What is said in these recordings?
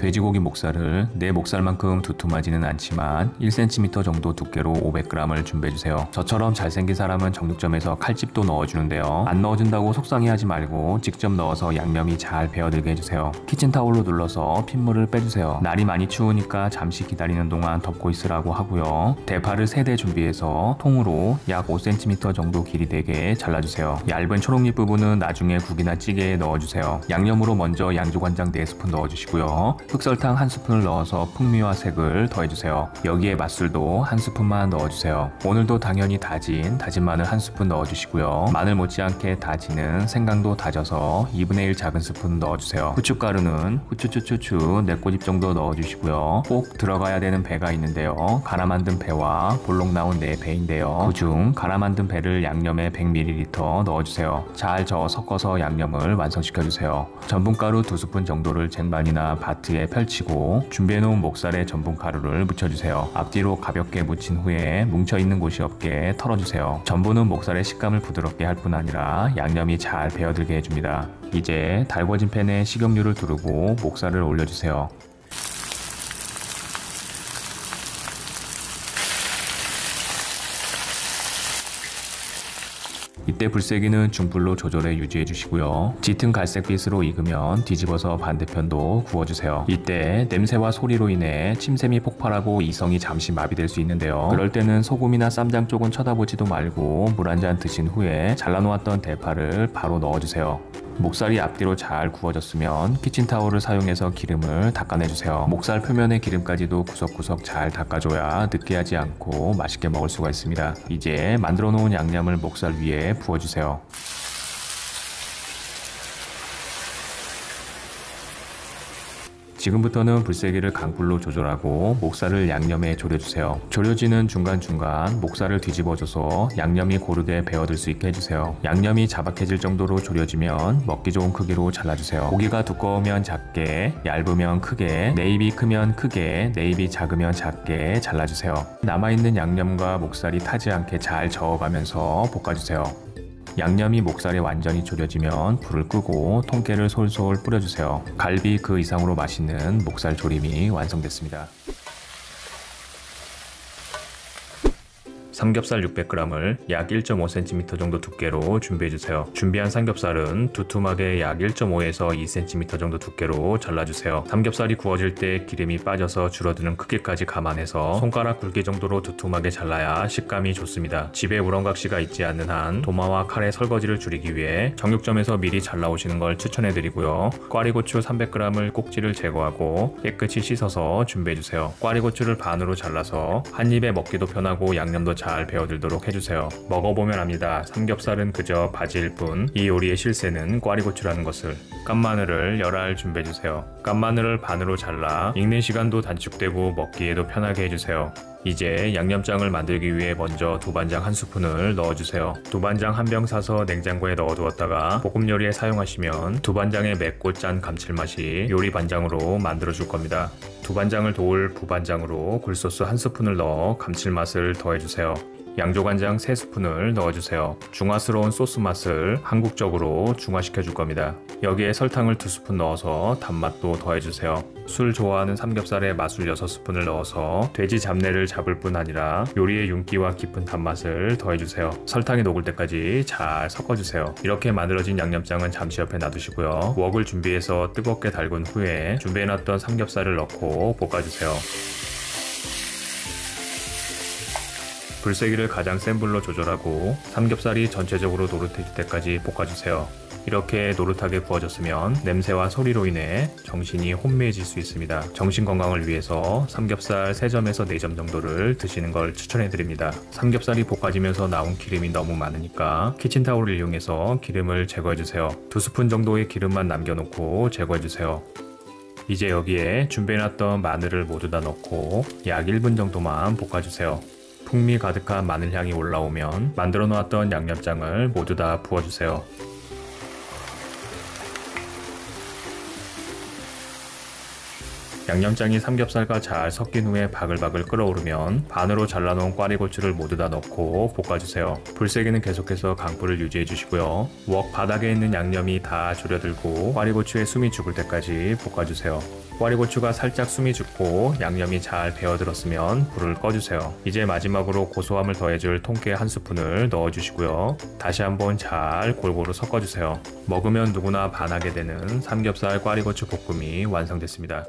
돼지고기 목살을 내 목살만큼 두툼하지는 않지만 1cm 정도 두께로 500g을 준비해주세요. 저처럼 잘생긴 사람은 정육점에서 칼집도 넣어주는데요. 안 넣어준다고 속상해하지 말고 직접 넣어서 양념이 잘 배어들게 해주세요. 키친타올로 눌러서 핏물을 빼주세요. 날이 많이 추우니까 잠시 기다리는 동안 덮고 있으라고 하고요. 대파를 3대 준비해서 통으로 약 5cm 정도 길이 되게 잘라주세요. 얇은 초록잎 부분은 나중에 국이나 찌개에 넣어주세요. 양념으로 먼저 양조간장 4스푼 넣어주시고요. 흑설탕 1스푼을 넣어서 풍미와 색을 더해주세요. 여기에 맛술도 1스푼만 넣어주세요. 오늘도 당연히 다진 마늘 1스푼 넣어주시고요. 마늘 못지않게 다지는 생강도 다져서 2분의 1 작은 스푼 넣어주세요. 후춧가루는 후추추추추 4꼬집 정도 넣어주시고요. 꼭 들어가야 되는 배가 있는데요. 갈아 만든 배와 볼록 나온 4배인데요. 그중 갈아 만든 배를 양념에 100ml 넣어주세요. 잘 저어 섞어서 양념을 완성시켜주세요. 전분가루 2스푼 정도를 쟁반이나 바트에 펼치고 준비해놓은 목살에 전분가루를 묻혀주세요. 앞뒤로 가볍게 묻힌 후에 뭉쳐있는 곳이 없게 털어주세요. 전분은 목살의 식감을 부드럽게 할 뿐 아니라 양념이 잘 배어들게 해줍니다. 이제 달궈진 팬에 식용유를 두르고 목살을 올려주세요. 이때 불세기는 중불로 조절해 유지해 주시고요. 짙은 갈색빛으로 익으면 뒤집어서 반대편도 구워주세요. 이때 냄새와 소리로 인해 침샘이 폭발하고 이성이 잠시 마비될 수 있는데요. 그럴 때는 소금이나 쌈장 쪽은 쳐다보지도 말고 물 한 잔 드신 후에 잘라놓았던 대파를 바로 넣어주세요. 목살이 앞뒤로 잘 구워졌으면 키친타올을 사용해서 기름을 닦아내주세요. 목살 표면의 기름까지도 구석구석 잘 닦아줘야 느끼하지 않고 맛있게 먹을 수가 있습니다. 이제 만들어 놓은 양념을 목살 위에 부어주세요. 지금부터는 불세기를 강불로 조절하고 목살을 양념에 졸여주세요. 졸여지는 중간중간 목살을 뒤집어줘서 양념이 고르게 배어들 수 있게 해주세요. 양념이 자박해질 정도로 졸여지면 먹기 좋은 크기로 잘라주세요. 고기가 두꺼우면 작게, 얇으면 크게, 내 입이 크면 크게, 내 입이 작으면 작게 잘라주세요. 남아있는 양념과 목살이 타지 않게 잘 저어가면서 볶아주세요. 양념이 목살에 완전히 졸여지면 불을 끄고 통깨를 솔솔 뿌려주세요. 갈비 그 이상으로 맛있는 목살 조림이 완성됐습니다. 삼겹살 600g을 약 1.5cm 정도 두께로 준비해주세요. 준비한 삼겹살은 두툼하게 약 1.5에서 2cm 정도 두께로 잘라주세요. 삼겹살이 구워질 때 기름이 빠져서 줄어드는 크기까지 감안해서 손가락 굵기 정도로 두툼하게 잘라야 식감이 좋습니다. 집에 우렁각시가 있지 않는 한 도마와 칼의 설거지를 줄이기 위해 정육점에서 미리 잘라오시는 걸 추천해드리고요. 꽈리고추 300g을 꼭지를 제거하고 깨끗이 씻어서 준비해주세요. 꽈리고추를 반으로 잘라서 한 입에 먹기도 편하고 양념도 잘 배어들도록 해주세요. 먹어보면 압니다. 삼겹살은 그저 바지일 뿐 이 요리의 실세는 꽈리고추라는 것을. 깐마늘을 열알 준비해주세요. 깐마늘을 반으로 잘라 익는 시간도 단축되고 먹기에도 편하게 해주세요. 이제 양념장을 만들기 위해 먼저 두반장 1스푼을 넣어주세요. 두반장 1병 사서 냉장고에 넣어두었다가 볶음 요리에 사용하시면 두반장의 맵고 짠 감칠맛이 요리 반장으로 만들어줄 겁니다. 두반장을 도울 부반장으로 굴소스 1스푼을 넣어 감칠맛을 더해주세요. 양조간장 3스푼을 넣어주세요. 중화스러운 소스 맛을 한국적으로 중화시켜줄 겁니다. 여기에 설탕을 2스푼 넣어서 단맛도 더해주세요. 술 좋아하는 삼겹살에 맛술 6스푼을 넣어서 돼지 잡내를 잡을 뿐 아니라 요리의 윤기와 깊은 단맛을 더해주세요. 설탕이 녹을 때까지 잘 섞어주세요. 이렇게 만들어진 양념장은 잠시 옆에 놔두시고요. 웍을 준비해서 뜨겁게 달군 후에 준비해놨던 삼겹살을 넣고 볶아주세요. 불세기를 가장 센 불로 조절하고 삼겹살이 전체적으로 노릇해질 때까지 볶아주세요. 이렇게 노릇하게 구워졌으면 냄새와 소리로 인해 정신이 혼미해질 수 있습니다. 정신 건강을 위해서 삼겹살 3점에서 4점 정도를 드시는 걸 추천해드립니다. 삼겹살이 볶아지면서 나온 기름이 너무 많으니까 키친타올을 이용해서 기름을 제거해주세요. 2스푼 정도의 기름만 남겨놓고 제거해주세요. 이제 여기에 준비해놨던 마늘을 모두 다 넣고 약 1분 정도만 볶아주세요. 풍미 가득한 마늘향이 올라오면 만들어 놓았던 양념장을 모두 다 부어주세요. 양념장이 삼겹살과 잘 섞인 후에 바글바글 끓어오르면 반으로 잘라놓은 꽈리고추를 모두 다 넣고 볶아주세요. 불세기는 계속해서 강불을 유지해주시고요. 웍 바닥에 있는 양념이 다 줄여들고 꽈리고추에 숨이 죽을 때까지 볶아주세요. 꽈리고추가 살짝 숨이 죽고 양념이 잘 배어들었으면 불을 꺼주세요. 이제 마지막으로 고소함을 더해줄 통깨 한 스푼을 넣어주시고요. 다시 한번 잘 골고루 섞어주세요. 먹으면 누구나 반하게 되는 삼겹살 꽈리고추 볶음이 완성됐습니다.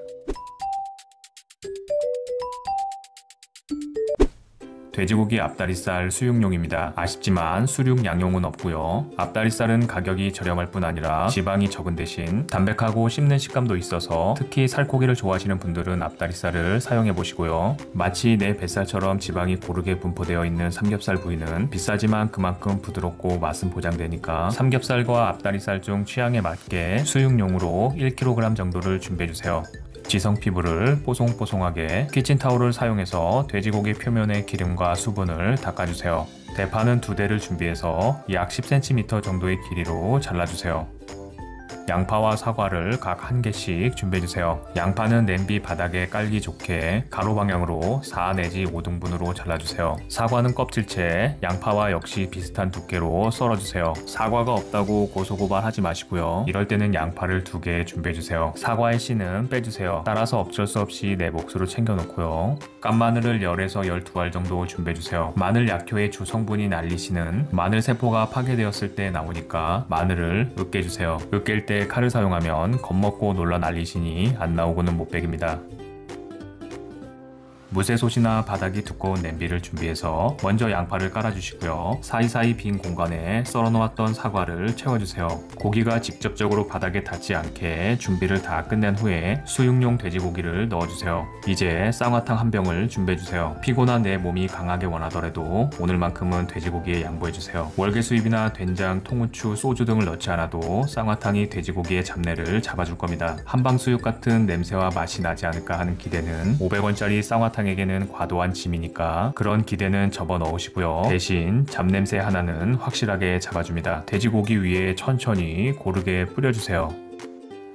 돼지고기 앞다리살 수육용입니다. 아쉽지만 수육 양용은 없고요. 앞다리살은 가격이 저렴할 뿐 아니라 지방이 적은 대신 담백하고 씹는 식감도 있어서 특히 살코기를 좋아하시는 분들은 앞다리살을 사용해 보시고요. 마치 내 뱃살처럼 지방이 고르게 분포되어 있는 삼겹살 부위는 비싸지만 그만큼 부드럽고 맛은 보장되니까 삼겹살과 앞다리살 중 취향에 맞게 수육용으로 1kg 정도를 준비해 주세요. 지성 피부를 뽀송뽀송하게 키친타올을 사용해서 돼지고기 표면의 기름과 수분을 닦아주세요. 대파는 2대를 준비해서 약 10cm 정도의 길이로 잘라주세요. 양파와 사과를 각 1개씩 준비해주세요. 양파는 냄비 바닥에 깔기 좋게 가로 방향으로 4 내지 5등분으로 잘라주세요. 사과는 껍질째, 양파와 역시 비슷한 두께로 썰어주세요. 사과가 없다고 고소고발하지 마시고요. 이럴 때는 양파를 2개 준비해주세요. 사과의 씨는 빼주세요. 따라서 어쩔 수 없이 내 몫으로 챙겨놓고요. 깐마늘을 10에서 12알 정도 준비해주세요. 마늘 약효의 주성분인 알리신은 마늘 세포가 파괴되었을 때 나오니까 마늘을 으깨주세요. 으깰 때 칼을 사용하면 겁먹고 놀란 알리신이 안 나오고는 못 베깁니다. 무쇠솥이나 바닥이 두꺼운 냄비를 준비해서 먼저 양파를 깔아주시고요. 사이사이 빈 공간에 썰어놓았던 사과를 채워주세요. 고기가 직접적으로 바닥에 닿지 않게 준비를 다 끝낸 후에 수육용 돼지고기를 넣어주세요. 이제 쌍화탕 한 병을 준비해주세요. 피곤한 내 몸이 강하게 원하더라도 오늘만큼은 돼지고기에 양보해주세요. 월계수잎이나 된장, 통후추, 소주 등을 넣지 않아도 쌍화탕이 돼지고기의 잡내를 잡아줄 겁니다. 한방수육 같은 냄새와 맛이 나지 않을까 하는 기대는 500원짜리 쌍화탕 에게는 과도한 짐이니까 그런 기대는 접어 넣으시고요. 대신 잡냄새 하나는 확실하게 잡아줍니다. 돼지고기 위에 천천히 고르게 뿌려주세요.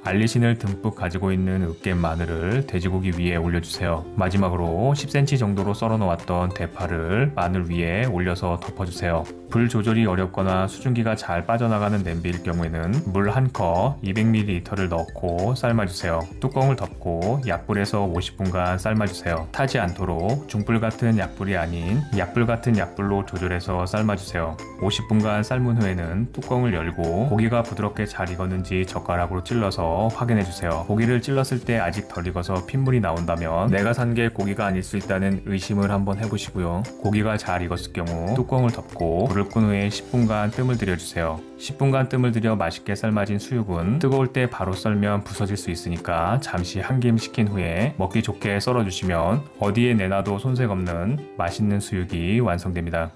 알리신을 듬뿍 가지고 있는 으깬 마늘을 돼지고기 위에 올려주세요. 마지막으로 10cm 정도로 썰어 놓았던 대파를 마늘 위에 올려서 덮어주세요. 불 조절이 어렵거나 수증기가 잘 빠져나가는 냄비일 경우에는 물 1컵 200ml를 넣고 삶아주세요. 뚜껑을 덮고 약불에서 50분간 삶아주세요. 타지 않도록 중불 같은 약불이 아닌 약불 같은 약불로 조절해서 삶아주세요. 50분간 삶은 후에는 뚜껑을 열고 고기가 부드럽게 잘 익었는지 젓가락으로 찔러서 확인해주세요. 고기를 찔렀을 때 아직 덜 익어서 핏물이 나온다면 내가 산 게 고기가 아닐 수 있다는 의심을 한번 해보시고요. 고기가 잘 익었을 경우 뚜껑을 덮고 불을 끈 후에 10분간 뜸을 들여주세요. 10분간 뜸을 들여 맛있게 삶아진 수육은 뜨거울 때 바로 썰면 부서질 수 있으니까 잠시 한김 식힌 후에 먹기 좋게 썰어주시면 어디에 내놔도 손색 없는 맛있는 수육이 완성됩니다.